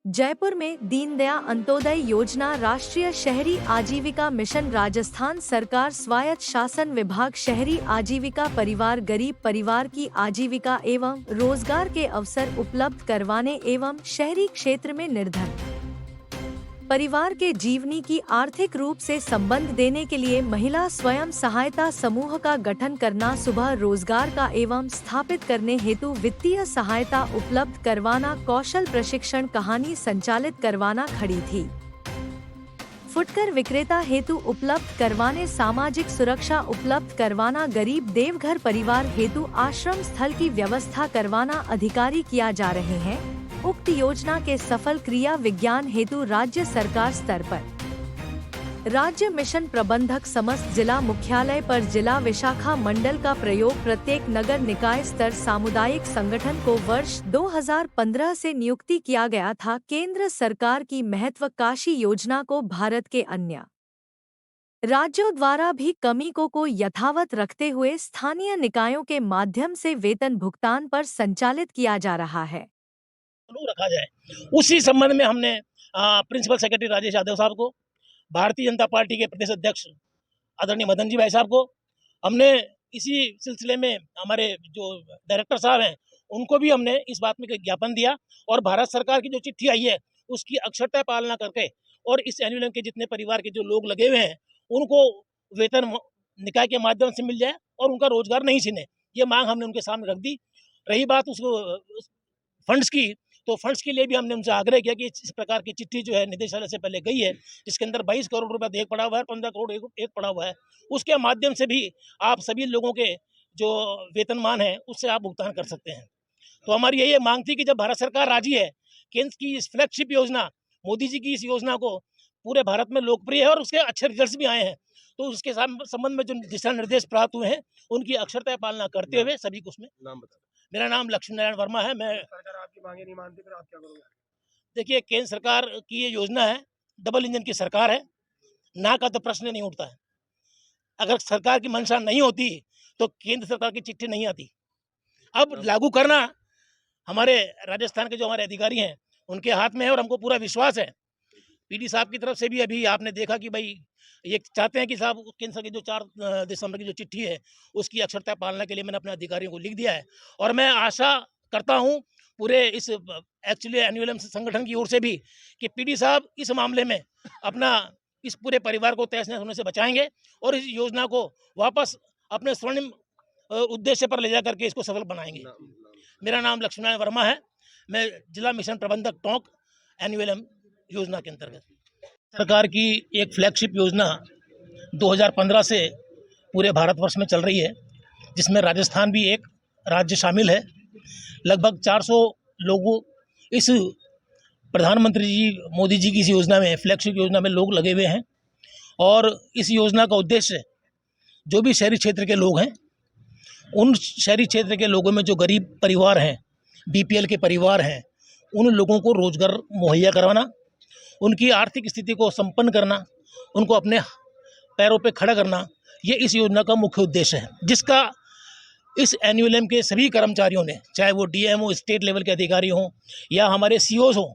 जयपुर में दीनदयाल अंत्योदय योजना राष्ट्रीय शहरी आजीविका मिशन राजस्थान सरकार स्वायत्त शासन विभाग शहरी आजीविका परिवार गरीब परिवार की आजीविका एवं रोजगार के अवसर उपलब्ध करवाने एवं शहरी क्षेत्र में निर्धन परिवार के जीवनी की आर्थिक रूप से संबंध देने के लिए महिला स्वयं सहायता समूह का गठन करना, सुबह रोजगार का एवं स्थापित करने हेतु वित्तीय सहायता उपलब्ध करवाना, कौशल प्रशिक्षण कहानी संचालित करवाना खड़ी थी। फुटकर विक्रेता हेतु उपलब्ध करवाने, सामाजिक सुरक्षा उपलब्ध करवाना, गरीब देवघर परिवार हेतु आश्रम स्थल की व्यवस्था करवाना अधिकारी किया जा रहे हैं। उक्त योजना के सफल क्रिया विज्ञान हेतु राज्य सरकार स्तर पर राज्य मिशन प्रबंधक समस्त जिला मुख्यालय पर जिला विशाखा मंडल का प्रयोग प्रत्येक नगर निकाय स्तर सामुदायिक संगठन को वर्ष 2015 से नियुक्ति किया गया था। केंद्र सरकार की महत्वाकांक्षी योजना को भारत के अन्य राज्यों द्वारा भी कमी को यथावत रखते हुए स्थानीय निकायों के माध्यम से वेतन भुगतान पर संचालित किया जा रहा है। रखा जाए, उसी संबंध में हमने प्रिंसिपल सेक्रेटरी राजेश यादव साहब को, भारतीय जनता पार्टी के प्रदेश अध्यक्ष आदरणीय मदन जी भाई साहब को, हमने इसी सिलसिले में हमारे जो डायरेक्टर साहब हैं उनको भी हमने इस बात में ज्ञापन दिया और भारत सरकार की जो चिट्ठी आई है उसकी अक्षरतः पालना करके और इस एनुअल के जितने परिवार के जो लोग लगे हुए हैं उनको वेतन निकाय के माध्यम से मिल जाए और उनका रोजगार नहीं छीने, ये मांग हमने उनके सामने रख दी। रही बात उसको फंड्स की, तो फंड्स के लिए भी हमने उनसे आग्रह किया कि इस प्रकार की चिट्ठी जो है निदेशालय से पहले गई है, जिसके अंदर 22 करोड़ रुपए एक पड़ा हुआ है, 15 करोड़ एक पड़ा हुआ है, उसके माध्यम से भी आप सभी लोगों के जो वेतनमान है उससे आप भुगतान कर सकते हैं। तो हमारी यही मांग थी कि जब भारत सरकार राजी है, केंद्र की इस फ्लैगशिप योजना, मोदी जी की इस योजना को पूरे भारत में लोकप्रिय है और उसके अच्छे रिजल्ट भी आए हैं, तो उसके संबंध में जो दिशा निर्देश प्राप्त हुए हैं उनकी अक्षरतः पालना करते हुए सभी को उसमें नाम बता। मेरा नाम लक्ष्मी नारायण वर्मा है। मैं सरकार आपकी मांगे नहीं मानती, फिर आप क्या करोगे? देखिए, केंद्र सरकार की ये योजना है, डबल इंजन की सरकार है, ना का तो प्रश्न नहीं उठता है। अगर सरकार की मंशा नहीं होती तो केंद्र सरकार की चिट्ठी नहीं आती। अब लागू करना हमारे राजस्थान के जो हमारे अधिकारी हैं उनके हाथ में है और हमको पूरा विश्वास है। पीडी साहब की तरफ से भी अभी आपने देखा कि भाई ये चाहते हैं कि साहब केंद्र की जो 4 दिसंबर की जो चिट्ठी है उसकी अक्षरतः पालना के लिए मैंने अपने अधिकारियों को लिख दिया है और मैं आशा करता हूं पूरे इस एक्चुअली एनुअल संगठन की ओर से भी कि पीडी साहब इस मामले में अपना इस पूरे परिवार को तहस नहस होने से बचाएंगे और इस योजना को वापस अपने स्वर्णिम उद्देश्य पर ले जा करके इसको सफल बनाएंगे। मेरा नाम लक्ष्मी नारायण वर्मा है। मैं जिला मिशन प्रबंधक टोंक एनुअल योजना के अंतर्गत सरकार की एक फ्लैगशिप योजना 2015 से पूरे भारतवर्ष में चल रही है, जिसमें राजस्थान भी एक राज्य शामिल है। लगभग 400 लोगों इस प्रधानमंत्री जी मोदी जी की इस योजना में, फ्लैगशिप योजना में लोग लगे हुए हैं और इस योजना का उद्देश्य जो भी शहरी क्षेत्र के लोग हैं, उन शहरी क्षेत्र के लोगों में जो गरीब परिवार हैं, बीपीएल के परिवार हैं, उन लोगों को रोजगार मुहैया करवाना, उनकी आर्थिक स्थिति को संपन्न करना, उनको अपने पैरों पे खड़ा करना, ये इस योजना का मुख्य उद्देश्य है, जिसका इस एनुअल के सभी कर्मचारियों ने, चाहे वो डीएम हो, स्टेट लेवल के अधिकारी हों या हमारे सीओज हों,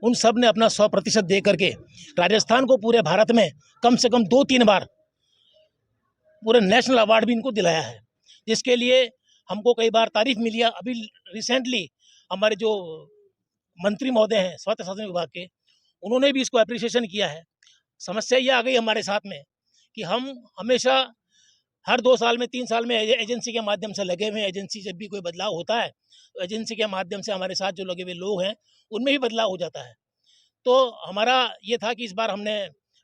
उन सब ने अपना 100% दे करके राजस्थान को पूरे भारत में कम से कम 2-3 बार पूरे नेशनल अवार्ड भी इनको दिलाया है, जिसके लिए हमको कई बार तारीफ मिली है। अभी रिसेंटली हमारे जो मंत्री महोदय हैं स्वायत्त शासन विभाग के, उन्होंने भी इसको अप्रिसिएशन किया है। समस्या ये आ गई हमारे साथ में कि हम हमेशा हर 2 साल में 3 साल में एजेंसी के माध्यम से लगे हुए हैं। एजेंसी जब भी कोई बदलाव होता है तो एजेंसी के माध्यम से हमारे साथ जो लगे हुए लोग हैं उनमें भी बदलाव हो जाता है। तो हमारा ये था कि इस बार हमने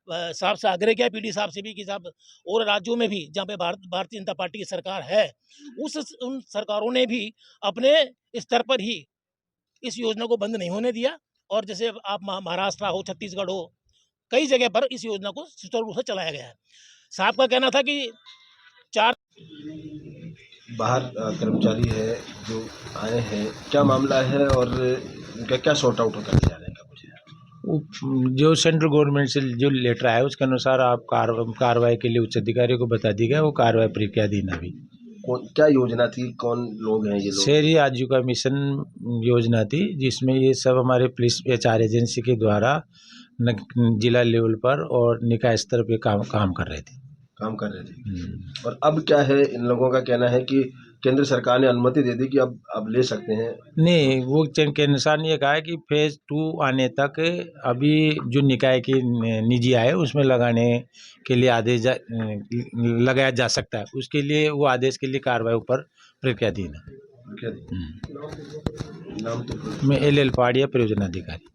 साहब से आग्रह किया, पीडी साहब से भी, कि साहब और राज्यों में भी जहाँ पे भारतीय जनता पार्टी की सरकार है उन सरकारों ने भी अपने स्तर पर ही इस योजना को बंद नहीं होने दिया और जैसे आप महाराष्ट्र हो, छत्तीसगढ़ हो, कई जगह पर इस योजना को सुचारू रूप से चलाया गया है। साहब का कहना था कि 4 बाहर कर्मचारी है जो आए हैं, क्या मामला है और उनका क्या सॉर्ट आउट करने जा रहे हैं? जो सेंट्रल गवर्नमेंट से जो लेटर आया उसके अनुसार आप कार्रवाई के लिए उच्च अधिकारियों को बता दी गया, वो कार्रवाई प्रक्रियाधीन अभी। क्या योजना थी, कौन लोग हैं ये लोग? शहरी आजीविका मिशन योजना थी, जिसमें ये सब हमारे पुलिस एचआर एजेंसी के द्वारा जिला लेवल पर और निकाय स्तर पे काम कर रहे थे। काम कर रहे थे। और अब क्या है, इन लोगों का कहना है कि केंद्र सरकार ने अनुमति दे दी कि अब ले सकते हैं। नहीं, वो केंद्र सरकार ने ये कहा है कि फेज 2 आने तक अभी जो निकाय की निजी आय है उसमें लगाने के लिए आदेश लगाया जा सकता है। उसके लिए वो आदेश के लिए कार्रवाई ऊपर प्रक्रियाधीन है। नाम तो मैं LL पाड़िया परियोजना अधिकारी।